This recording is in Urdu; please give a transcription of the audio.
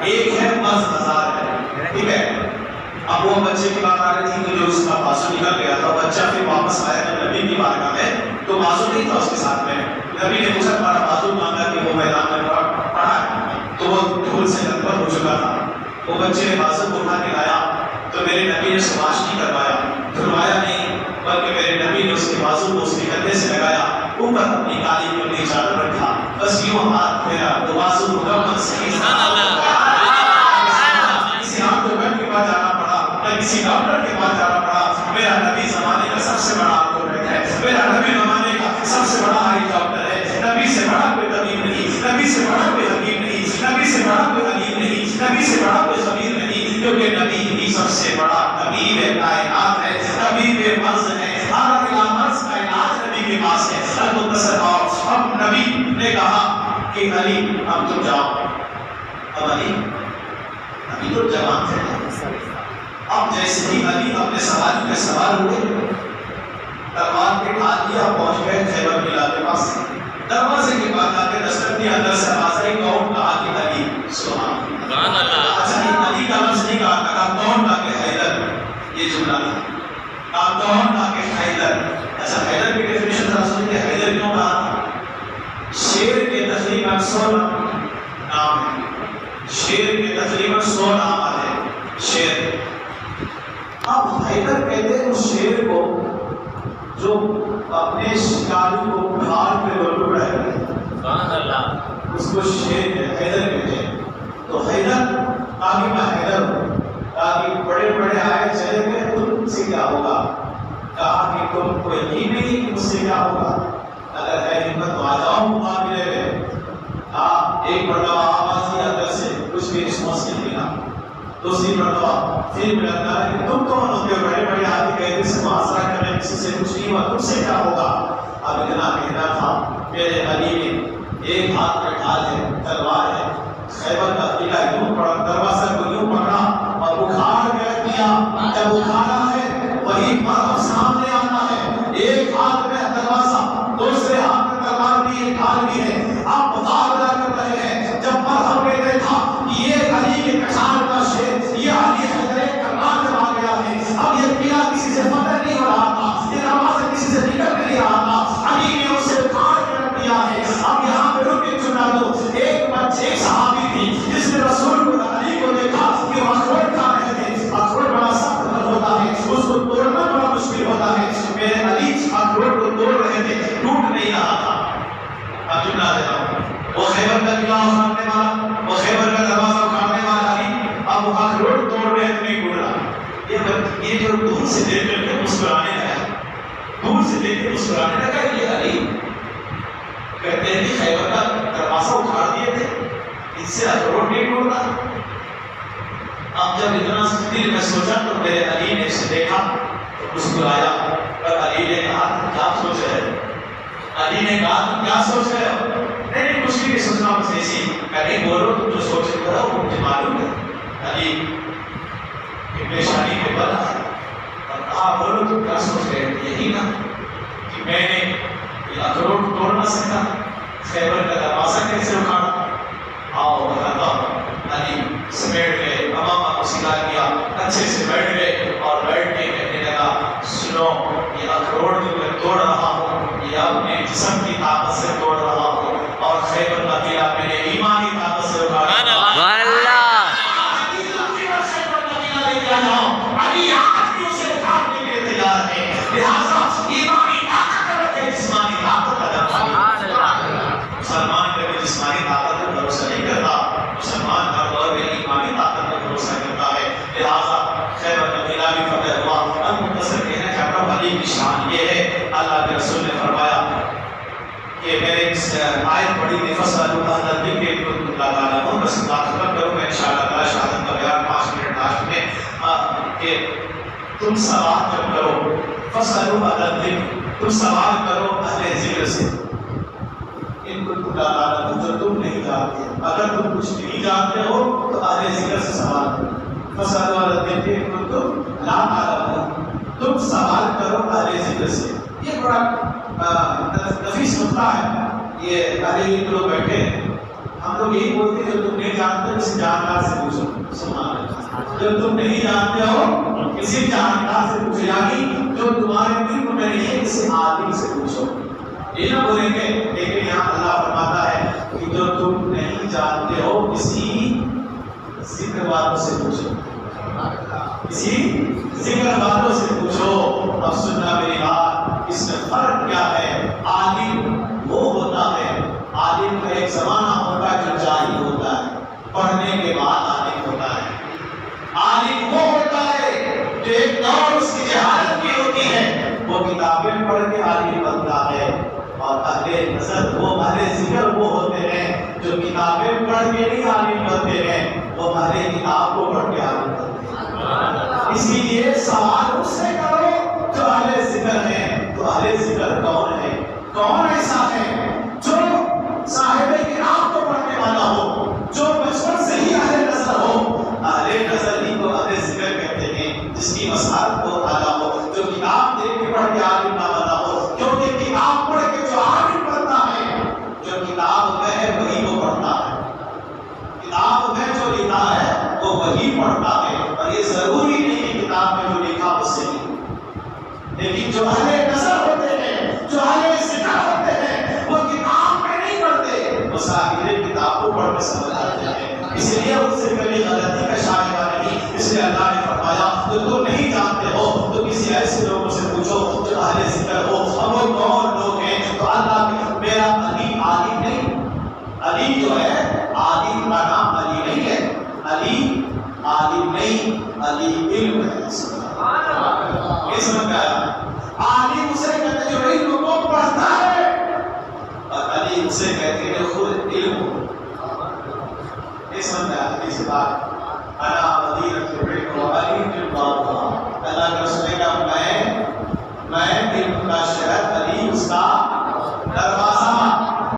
ایک ہے مرض نظار ہے، ٹھیک ہے؟ اب وہ بچے کی بات آ رہی تھی کہ جو اس کا بازو نکل گیا تھا، بچہ پھر واپس آیا جب نبی کی بارگاہ میں تو بازو نہیں تھا اس کے ساتھ میں. نبی نے پوچھا تمہارا بازو مانگا کہ وہ میدان میں پڑا ہے، تو وہ دھول سے لطمت ہو چکا تھا. وہ بچے نے بازو کو اٹھا کے لایا تو میرے نبی نے سماش نہیں کروایا، دھلوایا نہیں، بلکہ میرے نبی نے اس کے بازو کو اس کے کندھے سے لگایا، اوپر اپنی کالی کملی چادر رکھا، بس یوں ہاتھ پھیرا تو بازو مکمل صحیح. کسی آرتھوپیڈ کے پاس جانا پڑا نہ کسی ڈاکٹر کے پاس جانا پڑا. میرا نبی زمانے کا سب سے بڑا آرتھوپیڈ ہے، میرا نبی زمانے کا سب سے بڑا آئی ڈاکٹر ہے. نبی سے بڑا کوئی طبیب نہیں، نبی سے بڑا کوئی حکیم نہیں، نبی سے بڑا کوئی علیم نہیں، نبی سے بڑا کوئی خبیر نہیں، کیونکہ نبی ہی سب سے بڑا طبیب کائنات ہے، طبیب مرض ہے. ہر مرض کا علاج نبی کے پاس ہے. اب نبی نے کہا کہ علی اب تم جاؤ. اب علی ابھی تو جوان تھے. اب جیسے ہی علی اپنے سواری پہ سوار ہوئے، تلوار کے ہاتھ لیا، پہنچ گئے خیبر قلعہ کے پاس. دروازے کے بعد آ کے دستک دیا، اندر سے آواز آئی کون؟ کہا کہ علی. سبحان اللہ. اچھا علی کا لفظ نہیں کہا، کون؟ کہا کہ حیدر. یہ جملہ تھا، کہا کون؟ کہا کہ حیدر. اچھا حیدر کی ڈیفینیشن ذرا سنیے، حیدر کیوں کہا؟ شیر کے تقریباً 100 نام ہیں، شیر کے تقریباً 100 نام آتے ہیں شیر. اب حیدر کہتے ہیں اس شیر کو جو اپنے شکاری کو پہاڑ پہ لوٹ رہے ہیں، سبحان اللہ، اس کو شیر حیدر کہتے ہیں. تو حیدر کہا کہ میں حیدر ہوں. کہا کہ بڑے بڑے آئے چلے گئے، تم سے کیا ہوگا؟ کہا کہ تم کو یقین نہیں کہ مجھ سے کیا ہوگا؟ اگر ہے ہمت تو آ جاؤ مقابلے میں. ایک مرتبہ آواز دیا اندر سے، کچھ بھی رسپانس نہیں ملا. دوسری مرتبہ پھر ملا کہ تم کون ہوتے ہو؟ بڑے بڑے آدمی کہتے سے محاصرہ کرنے کسی سے کچھ نہیں ہوا، تم سے کیا ہوگا؟ اب اتنا کہنا تھا، میرے علی نے ایک ہاتھ میں ڈھال ہے، تلوار ہے، خیبر کا قلعہ یوں پڑا، دروازہ کو یوں پکڑا اور اکھاڑ کر دیا. جب اکھاڑا ہے وہی پر سامنے آنا ہے. ایک ہاتھ میں دروازہ، دوسرے ہاتھ میں تلوار بھی ہے، ڈھال بھی ہے. آپ مقابلہ کر رہے ہیں. جب مرحب نے دیکھا کہ یہ علی کے کٹار کا شیر، یہ علی حیدر کرار جب آ گیا ہے، اب یہ قلعہ کسی سے فتح نہیں ہو رہا تھا، یہ دروازہ کسی سے نکل نہیں رہا تھا. علی نے اسے اکھاڑ کے رکھ دیا ہے. اب یہاں پہ رک کے چنا دو. ایک صحابی تھی جس نے رسول کو علی کو دیکھا کہ وہ اخروٹ کھا رہے تھے. اخروٹ بڑا سخت ہوتا ہے، اس کو توڑنا بڑا مشکل ہوتا ہے. میرے علی اخروٹ کو توڑ رہے تھے، ٹوٹ نہیں رہا تھا. اب جملہ دے رہا ہوں، وہ خیبر کا قلعہ اکھاڑنے والا، وہ خیبر کا دروازہ اکھاڑنے والا علی اب وہ اخروٹ توڑ رہے تھے، نہیں ٹوٹ رہا. یہ جو دور سے دیکھ کر کے مسکرانے لگا، دور سے دیکھ کے مسکرانے لگا. یہ علی کہتے ہیں کہ خیبر کا دروازہ اکھاڑ دیے تھے، اس سے اخروٹ نہیں ٹوٹ رہا. اب جب اتنا دل میں سوچا تو میرے علی نے اسے دیکھا تو مسکرایا. اور علی نے کہا تم کیا سوچ رہے ہو؟ علی نے کہا تم کیا سوچ رہے ہو؟ نہیں کچھ بھی نہیں سوچنا، بس ایسی. میں نہیں بولو، تم جو سوچ رہے ہو وہ مجھے معلوم ہے. علی پیشانی پہ بل آیا اور کہا بولو تم کیا سوچ رہے ہو؟ یہی نا کہ میں نے یہ اخروٹ توڑ نہ سکتا، خیبر کا دروازہ کیسے اکھاڑا؟ آؤ بتاتا ہوں. علی سمیٹ گئے، امامہ کو سکھا دیا، اچھے سے بیٹھ گئے اور بیٹھ کے کہنے لگا سنو، یہ اخروٹ جو میں توڑ رہا ہوں یہ اپنے جسم کی طاقت سے توڑ رہا ہوں، اور خیبر کا قلعہ میرے ایمانی طاقت سے اکھاڑا. علی آج بھی اسے اٹھانے کے لیے تیار ہے. لہٰذا ایمانی طاقت رکھے، جسمانی طاقت کا مسلمان کبھی جسمانی طاقت پر بھروسہ نہیں کرتا، مسلمان ہر دور میں ایمانی طاقت پر بھروسہ کرتا ہے. لہٰذا خیبر کا قلعہ بھی فتح ہوا. اب مختصر کہنا چاہتا ہوں علی کی شان یہ ہے، اللہ کے رسول نے فرمایا کہ میں نے اس آیت پڑھی تھی فَاسْأَلُوا أَهْلَ الذِّكْرِ إِن كُنتُمْ لَا تَعْلَمُونَ. بس بات ختم کروں میں انشاءاللہ تعالیٰ شہادت کا بیان 5 منٹ لاسٹ میں کہ تم سوال جب کرو فَاسْأَلُوا أَهْلَ الذِّكْرِ، تم سوال کرو اہل ذکر سے. ان كنتم لا تعلمون، جو تم نہیں جانتے، اگر تم کچھ نہیں جانتے ہو تو اہل ذکر سے سوال کرو. فَاسْأَلُوا أَهْلَ الذِّكْرِ إِن كُنتُمْ لَا تَعْلَمُونَ، تم سوال کرو اہل ذکر سے. یہ بڑا نفیس نقطہ ہے. یہ اہل ذکر لوگ بیٹھے ہم لوگ یہی بولتے ہیں جو تم نہیں جانتے ہو کسی جانکار سے پوچھو. سبحان اللہ. جو تم نہیں جانتے ہو کسی جانکار سے پوچھو، یعنی جو تمہارے علم میں نہیں ہے کسی عالم سے پوچھو. یہ نہ بولیں گے، لیکن یہاں اللہ فرماتا ہے کہ جو تم نہیں جانتے ہو کسی ذکر والوں سے پوچھو، کسی ذکر والوں سے پوچھو. اب سننا میری بات، اس میں فرق کیا ہے؟ عالم وہ ہوتا ہے، عالم کا ایک زمانہ ہوتا ہے جو جاہل ہوتا ہے، پڑھنے کے بعد عالم ہوتا ہے. عالم وہ ہوتا ہے جو ایک دور اس کی جہالت کی ہوتی ہے، وہ کتابیں پڑھ کے عالم بنتا ہے. اور اہل نظر وہ اہل ذکر وہ ہوتے ہیں جو کتابیں پڑھ کے نہیں عالم بنتے ہیں، وہ اہل کتاب کو پڑھ کے عالم بنتے ہیں. اسی لیے سوال اس سے کرو جو اہل ذکر ہیں. تو اہل ذکر کون ہے؟ کون ایسا ہے جو صاحب کتاب کو پڑھنے والا ہو، جو بچپن سے ہی اہل نظر ہو؟ اہل نظر ہی کو اہل ذکر کہتے ہیں، جس کی مسارت بہت اعلیٰ ہو، جو کتاب دیکھ کے پڑھ کے عالم نہ بنا ہو. کیونکہ کتاب پڑھ کے جو عالم بنتا ہے، جو کتاب میں ہے وہی وہ پڑھتا ہے، کتاب میں جو لکھا ہے وہ وہی پڑھتا ہے. اور یہ ضروری نہیں کہ کتاب میں جو لکھا اس سے نہیں، لیکن جو اہل نظر ہوتے ہیں، جو اہل ذکر ہوتے ہیں، وہ کتاب میں نہیں پڑھتے، وہ ظاہر کتاب کو پڑھ کے سمجھ آتے ہیں. اس لیے ان سے کبھی غلطی کا شائبہ نہیں. اس لیے اللہ نے فرمایا جو تم نہیں جانتے ہو تو کسی ایسے لوگوں سے پوچھو جو اہل ذکر ہو. اب وہ کون لوگ ہیں؟ تو اللہ میرا علی عالم نہیں، علی جو ہے عالم کا نام علی نہیں ہے، علی عالم نہیں، علی علم ہے. یہ سمجھ میں آیا؟ عالم اسے کہتے جو علم کو پڑھتا ہے، اور علی اسے کہتے ہیں خود علم. یہ سمجھ میں آیا؟ اس بات انا